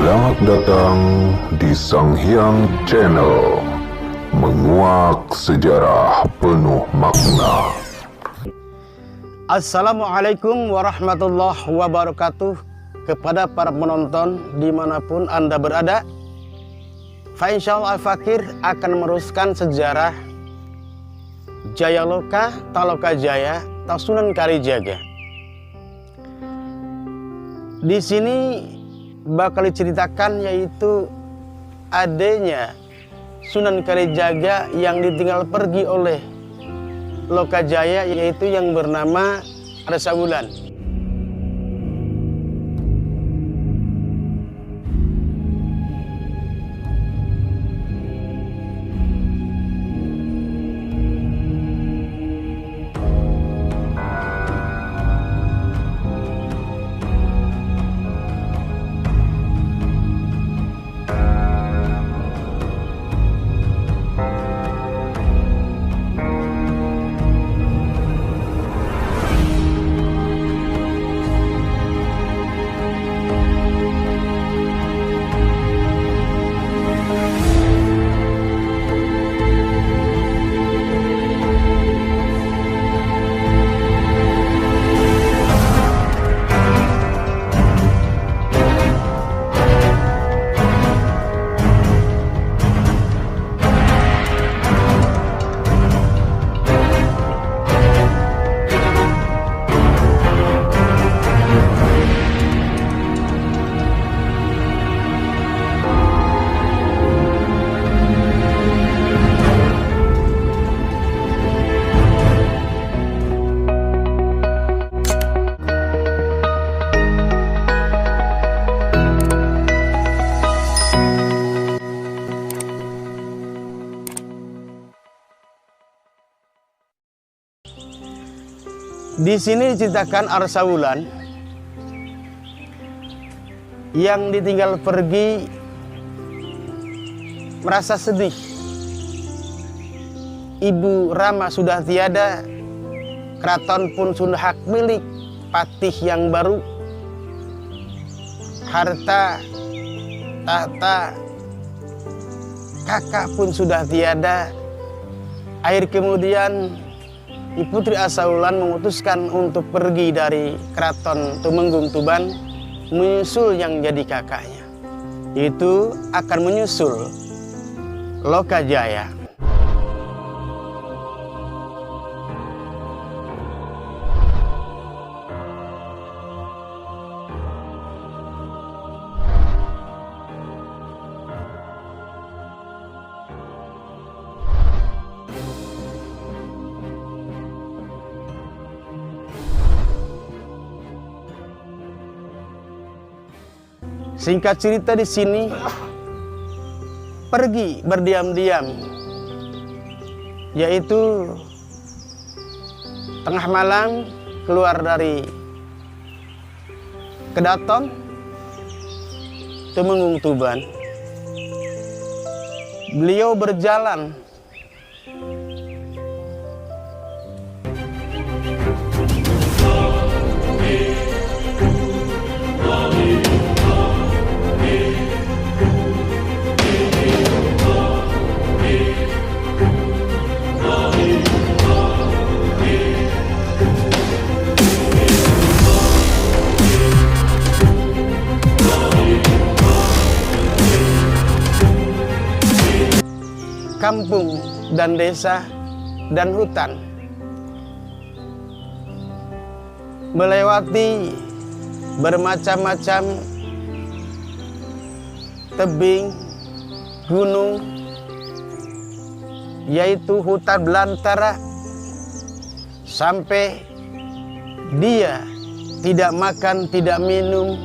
Selamat datang di Sanghyang Channel, menguak sejarah penuh makna. Assalamualaikum warahmatullahi wabarakatuh. Kepada para penonton dimanapun Anda berada, Insyaallah Al-Fakir akan meneruskan sejarah Jayaloka Taloka Jaya Sunan Kalijaga. Di sini bakal diceritakan yaitu adanya Sunan Kalijaga yang ditinggal pergi oleh Lokajaya, yaitu yang bernama Arsawulan. Di sini diceritakan Arsawulan yang ditinggal pergi merasa sedih. Ibu Rama sudah tiada, keraton pun sudah hak milik patih yang baru. Harta, tahta, kakak pun sudah tiada. Akhir kemudian Putri Arsawulan memutuskan untuk pergi dari keraton Tumenggung Tuban, menyusul yang jadi kakaknya, yaitu akan menyusul Lokajaya. Singkat cerita di sini pergi berdiam-diam, yaitu tengah malam keluar dari Kedaton Tumenggung Tuban. Beliau berjalan kampung dan desa dan hutan, melewati bermacam-macam tebing, gunung, yaitu hutan belantara, sampai dia tidak makan, tidak minum,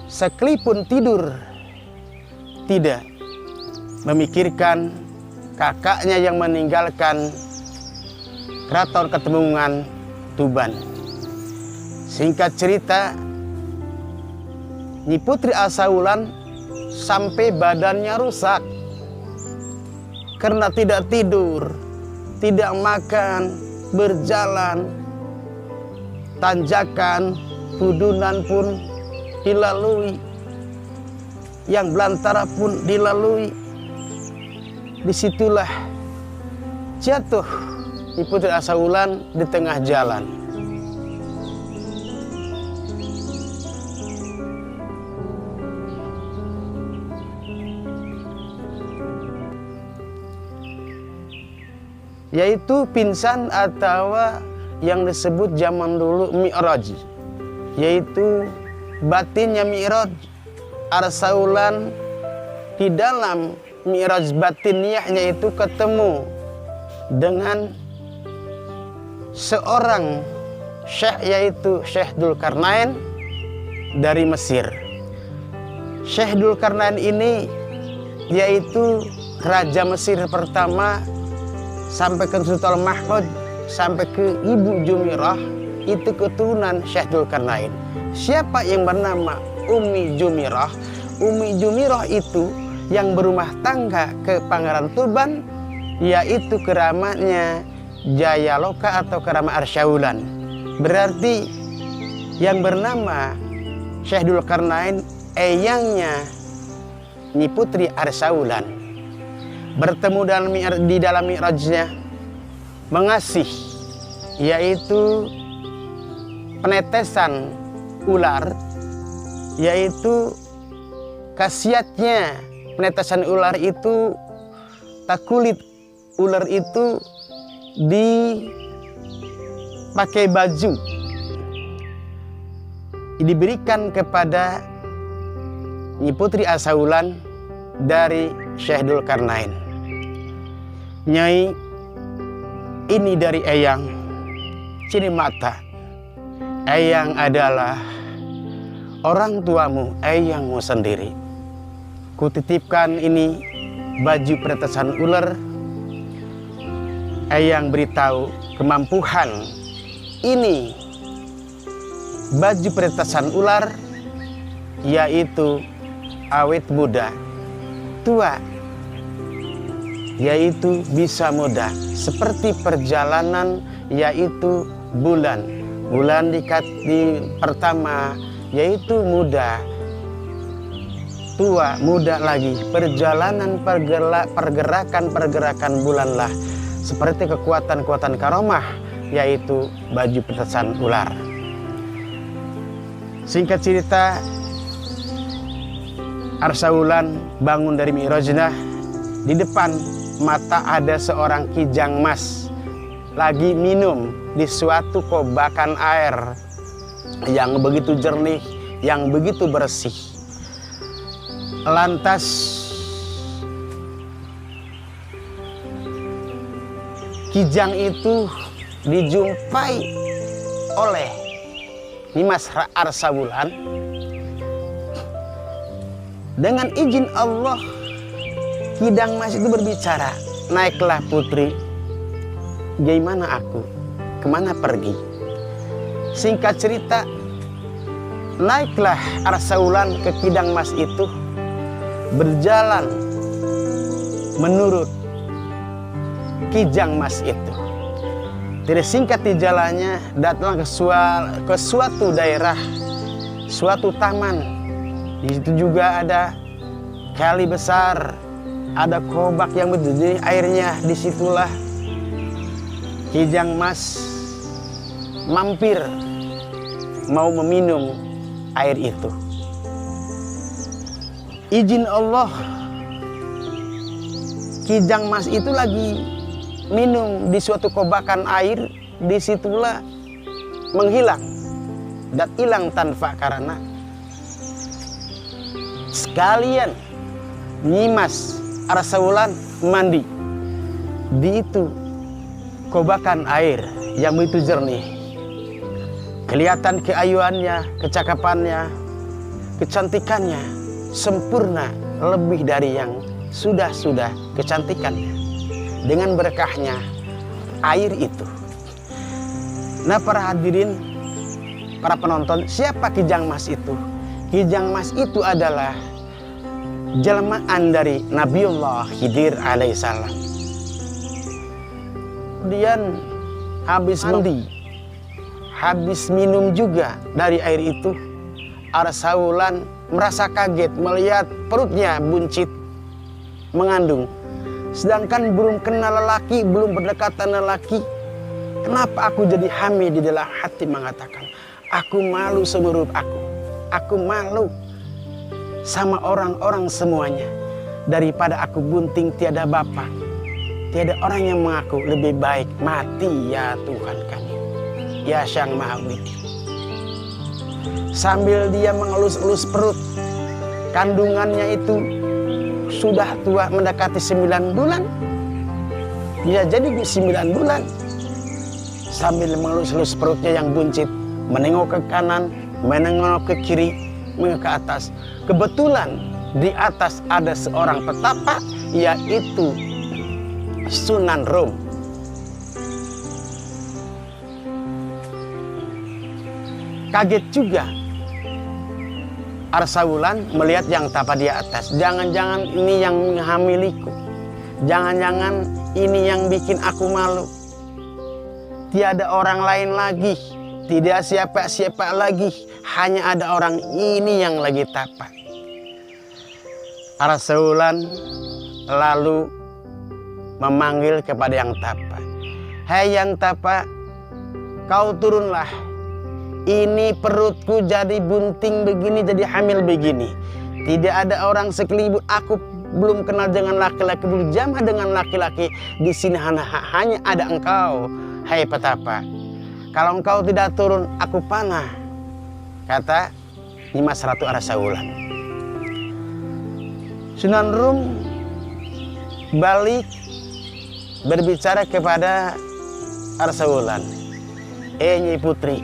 sekelipun tidur tidak, memikirkan kakaknya yang meninggalkan Keraton Ketemunggungan Tuban. Singkat cerita, Nyi Putri Arsawulan sampai badannya rusak karena tidak tidur, tidak makan, berjalan, tanjakan, tudunan pun dilalui. yang belantara pun dilalui. Disitulah jatuh Nyi Putri Arsaulan di tengah jalan. Yaitu pingsan atau yang disebut zaman dulu mi'raj, yaitu batinnya mi'raj. Arsaulan di dalam mi'raj batiniahnya itu ketemu dengan seorang syekh, yaitu Syekh Dzulkarnain dari Mesir. Syekh Dzulkarnain ini yaitu raja Mesir pertama sampai ke Sultan Mahmud, sampai ke Ibu Jumirah, itu keturunan Syekh Dzulkarnain. Siapa yang bernama Umi Jumirah? Umi Jumirah itu yang berumah tangga ke Pangeran Tuban, yaitu keramatnya Jayaloka atau keramat Arsaulan. Berarti yang bernama Syekh Dzulkarnain eyangnya Nyi Putri Arsaulan. Bertemu di dalam mi'rajnya, mengasih, yaitu penetesan ular, yaitu khasiatnya penetesan ular itu, tak kulit ular itu dipakai baju, diberikan kepada Nyi Putri Arsaulan dari Syekh Dzulkarnain. Nyai, ini dari eyang, cini mata. Eyang adalah orang tuamu, eyangmu sendiri. Kutitipkan ini baju penetesan ular. Eyang beritahu kemampuan ini baju penetesan ular, yaitu awet muda, tua yaitu bisa muda, seperti perjalanan yaitu bulan di pertama yaitu muda, tua, muda lagi, perjalanan pergerakan bulanlah seperti kekuatan karomah, yaitu baju penetesan ular. Singkat cerita, Arsaulan bangun dari mi'rajnya. Di depan mata ada seorang kijang mas lagi minum di suatu kobakan air yang begitu jernih, yang begitu bersih. Lantas kijang itu dijumpai oleh Nimas Arsaulan. Dengan izin Allah, kijang mas itu berbicara, naiklah putri, gimana aku, kemana pergi? Singkat cerita, naiklah Arsaulan ke kijang mas itu, berjalan menurut kijang mas itu. Tidak singkat di jalannya, datang ke suatu daerah, suatu taman. Di situ juga ada kali besar, ada kobak yang berdiri airnya. Disitulah kijang mas mampir mau meminum air itu. Izin Allah, kijang mas itu lagi minum di suatu kobakan air. Disitulah menghilang dan hilang tanpa karena. Sekalian Nimas Arsaulan mandi di itu kobakan air yang begitu jernih. Kelihatan keayuannya, kecakapannya, kecantikannya sempurna, lebih dari yang sudah kecantikannya. Dengan berkahnya air itu. Nah, para hadirin, para penonton, siapa kijang mas itu? Kijang mas itu adalah jelmaan dari Nabiullah Khidir alaihissalam. Kemudian habis mandi, habis minum juga dari air itu, Arsaulan merasa kaget melihat perutnya buncit mengandung. Sedangkan belum kenal lelaki, belum berdekatan lelaki. Kenapa aku jadi hamil? Di dalam hati mengatakan, aku malu seluruh aku. Aku malu sama orang-orang semuanya. Daripada aku bunting tiada bapak, tiada orang yang mengaku, lebih baik mati ya Tuhan kami, ya Sang Maha Widi. Sambil dia mengelus-elus perut, kandungannya itu sudah tua mendekati 9 bulan. Dia jadi 9 bulan. Sambil mengelus-elus perutnya yang buncit, menengok ke kanan, menengok ke kiri, menengok ke atas. Kebetulan di atas ada seorang petapa, yaitu Sunan Rom. Kaget juga Arsaulan melihat yang tapa di atas. Jangan-jangan ini yang menghamiliku. Jangan-jangan ini yang bikin aku malu. Tiada orang lain lagi, tidak siapa-siapa lagi, hanya ada orang ini yang lagi tapa. Arsaulan lalu memanggil kepada yang tapa. Hai yang tapa, kau turunlah. Ini perutku jadi bunting begini, jadi hamil begini. Tidak ada orang sekeliling, aku belum kenal dengan laki-laki, belum jamah dengan laki-laki. Di sini hanya ada engkau, hai petapa. Kalau engkau tidak turun, aku panah, kata Nimas Ratu Arsaulan. Sunan Rom balik berbicara kepada Arsaulan. Nyi Putri,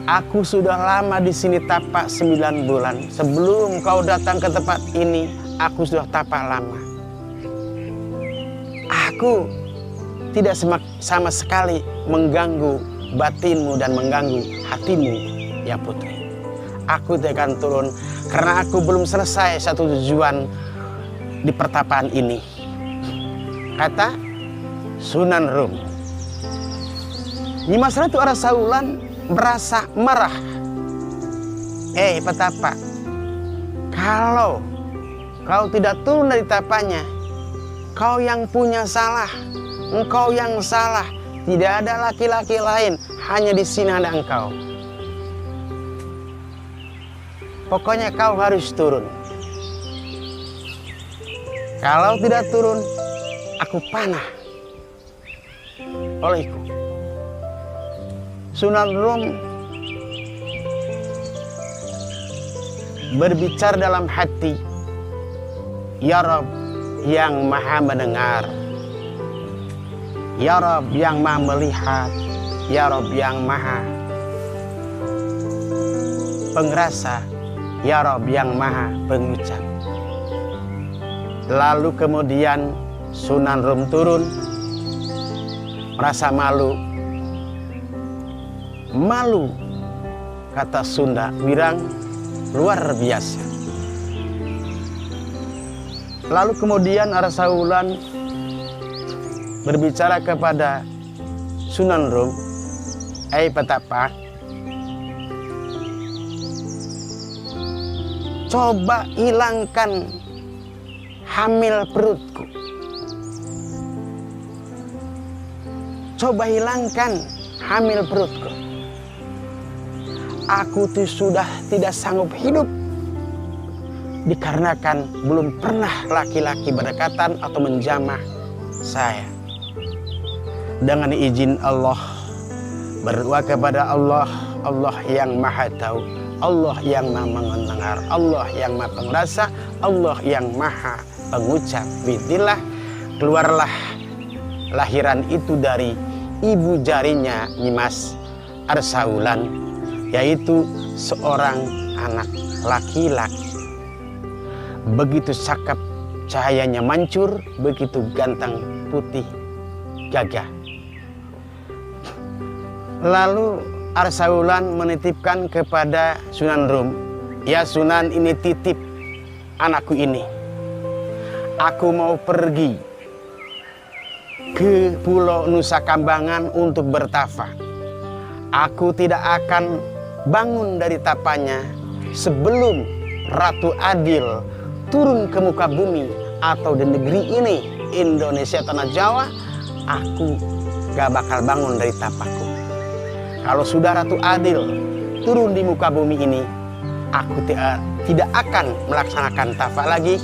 aku sudah lama di sini tapak 9 bulan. Sebelum kau datang ke tempat ini, aku sudah tapak lama. Aku tidak sama sekali mengganggu batinmu dan mengganggu hatimu, ya Putri. Aku tidak akan turun karena aku belum selesai satu tujuan di pertapaan ini, kata Sunan Rom. Nimas Ratu Arsaulan merasa marah. Petapa, kalau kau tidak turun dari tapanya, kau yang punya salah, engkau yang salah. Tidak ada laki-laki lain, hanya di sini ada engkau. Pokoknya kau harus turun. Kalau tidak turun, aku panah olehku. Sunan Rom berbicara dalam hati, ya Rob yang maha mendengar, ya Rob yang maha melihat, ya Rob yang maha pengerasa, ya Rob yang maha pengucap. Lalu kemudian Sunan Rom turun, merasa malu. Malu, kata Sunda Wirang, luar biasa. Lalu kemudian Arsaulan berbicara kepada Sunan Rom, petapa, coba hilangkan hamil perutku. Coba hilangkan hamil perutku. Aku tuh sudah tidak sanggup hidup dikarenakan belum pernah laki-laki berdekatan atau menjamah saya. Dengan izin Allah, berdoa kepada Allah, Allah yang maha tahu, Allah yang maha mendengar, Allah yang maha pengerasa, Allah yang maha pengucap. Bismillah, keluarlah lahiran itu dari ibu jarinya Nimas Arsaulan, yaitu seorang anak laki-laki. Begitu cakep, cahayanya mancur, begitu ganteng, putih, gagah. Lalu Arsaulan menitipkan kepada Sunan Rom, ya Sunan, ini titip anakku ini. Aku mau pergi ke Pulau Nusa Kambangan untuk bertafa. Aku tidak akan bangun dari tapanya sebelum Ratu Adil turun ke muka bumi atau di negeri ini, Indonesia Tanah Jawa, aku gak bakal bangun dari tapaku. Kalau sudah Ratu Adil turun di muka bumi ini, aku tidak akan melaksanakan tapak lagi.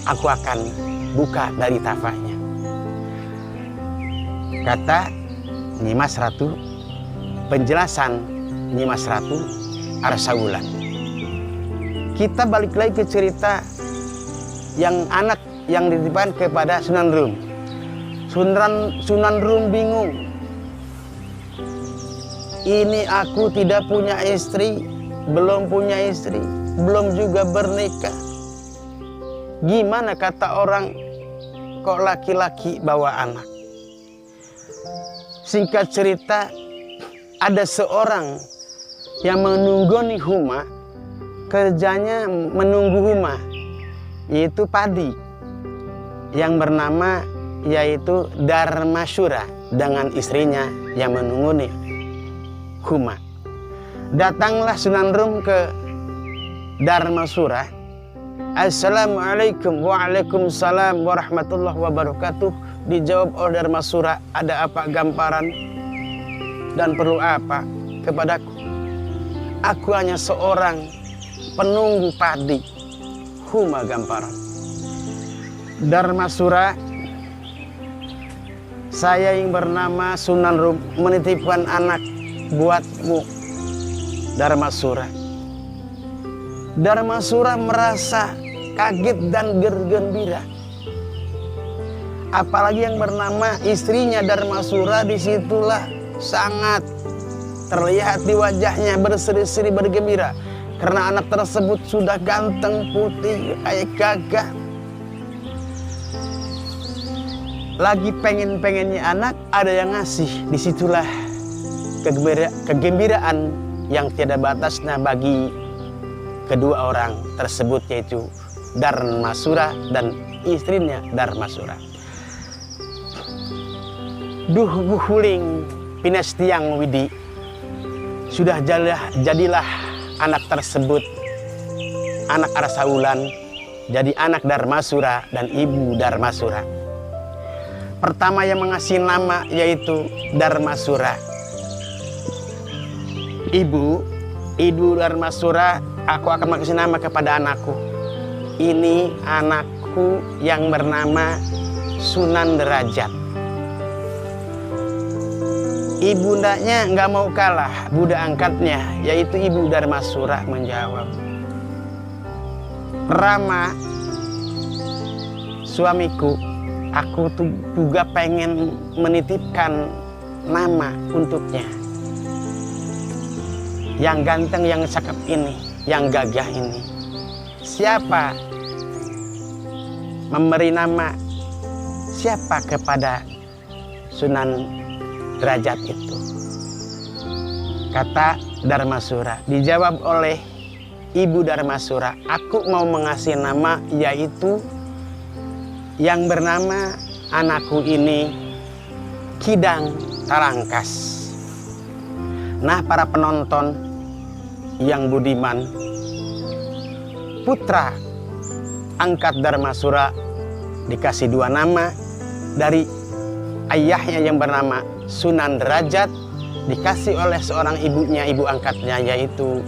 Aku akan buka dari tapanya. Kata Nyimas Ratu, penjelasan Nyimas Ratu Arsaulan. Kita balik lagi ke cerita yang anak yang dititipkan kepada Sunan Rum. Sunan Rum bingung. Ini aku tidak punya istri, belum punya istri, belum juga bernikah. Gimana kata orang kok laki-laki bawa anak? Singkat cerita, ada seorang yang menunggoni Huma, kerjanya menunggu Huma, yaitu padi, yang bernama yaitu Darmasura dengan istrinya yang menungguni Huma. Datanglah Sunan Rum ke Darmasura. Assalamualaikum, waalaikumsalam warahmatullahi wabarakatuh. Dijawab oleh Darmasura, ada apa Gamparan dan perlu apa kepadaku? Aku hanya seorang penunggu padi, Huma Gamparan. Darmasura, saya yang bernama Sunan Rum menitipkan anak buatmu, Darmasura. Darmasura merasa kaget dan bergembira. Apalagi yang bernama istrinya Darmasura, disitulah sangat terlihat di wajahnya berseri-seri bergembira. Karena anak tersebut sudah ganteng, putih, kayak gagah. Lagi pengen-pengennya anak, ada yang ngasih. Disitulah kegembiraan yang tiada batasnya bagi kedua orang tersebut, yaitu Darmasura dan istrinya Darmasura. Duh guhuling pinestiang widi, sudah jadilah anak tersebut anak Arsaulan, jadi anak Darmasura dan ibu Darmasura. Pertama yang mengasih nama yaitu Darmasura. Ibu Darmasura, aku akan mengasih nama kepada anakku. Ini anakku yang bernama Sunan Derajat. Ibundanya nggak mau kalah, budak angkatnya yaitu ibu Darmasura menjawab, Rama, suamiku, aku tuh juga pengen menitipkan nama untuknya. Yang ganteng, yang cakep ini, yang gagah ini. Siapa memberi nama siapa kepada Sunan Derajat itu? Kata Darmasura. Dijawab oleh ibu Darmasura, aku mau mengasih nama yaitu yang bernama anakku ini Kidang Tarangkas. Nah, para penonton yang budiman, putra angkat Darmasura dikasih dua nama dari ayahnya yang bernama Sunan Derajat, dikasih oleh seorang ibunya, ibu angkatnya, yaitu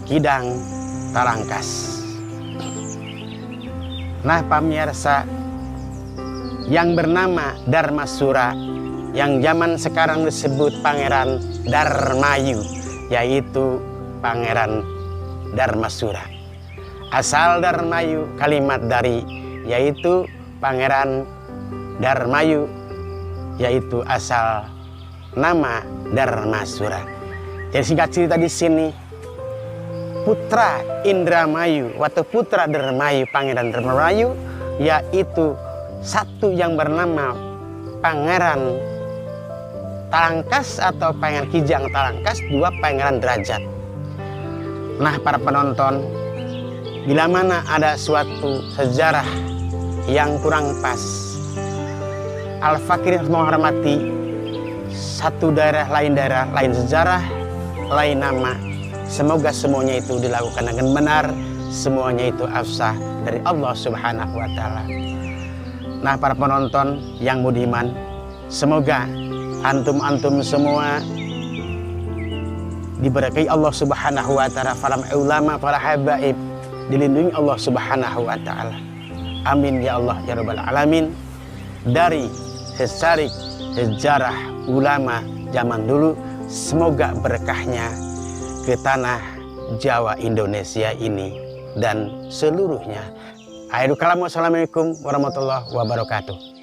Kidang Tarangkas. Nah, pemirsa, yang bernama Darmasura, yang zaman sekarang disebut Pangeran Darmayu, yaitu Pangeran Darmasura. Asal Darmayu kalimat dari yaitu Pangeran Darmayu, yaitu asal nama Darmasura. Jadi singkat cerita di sini, putra Indramayu atau putra Darmayu, Pangeran Darmayu, yaitu satu yang bernama Pangeran Tarangkas atau Pangeran Kijang Tarangkas, dua Pangeran Derajat. Nah, para penonton, bila mana ada suatu sejarah yang kurang pas, Al-Fakir menghormati satu daerah, lain sejarah, lain nama, Semoga semuanya itu dilakukan dengan benar, semuanya itu afsah dari Allah Subhanahu wa Ta'ala. Nah, para penonton yang budiman, semoga antum-antum semua diberkahi Allah Subhanahu wa Ta'ala, para ulama, para habaib, dilindungi Allah Subhanahu wa Ta'ala. Amin ya Allah ya Rabbal Alamin. Dari sejarah ulama zaman dulu, semoga berkahnya ke tanah Jawa Indonesia ini dan seluruhnya. Akhirul kalam, wassalamualaikum warahmatullahi wabarakatuh.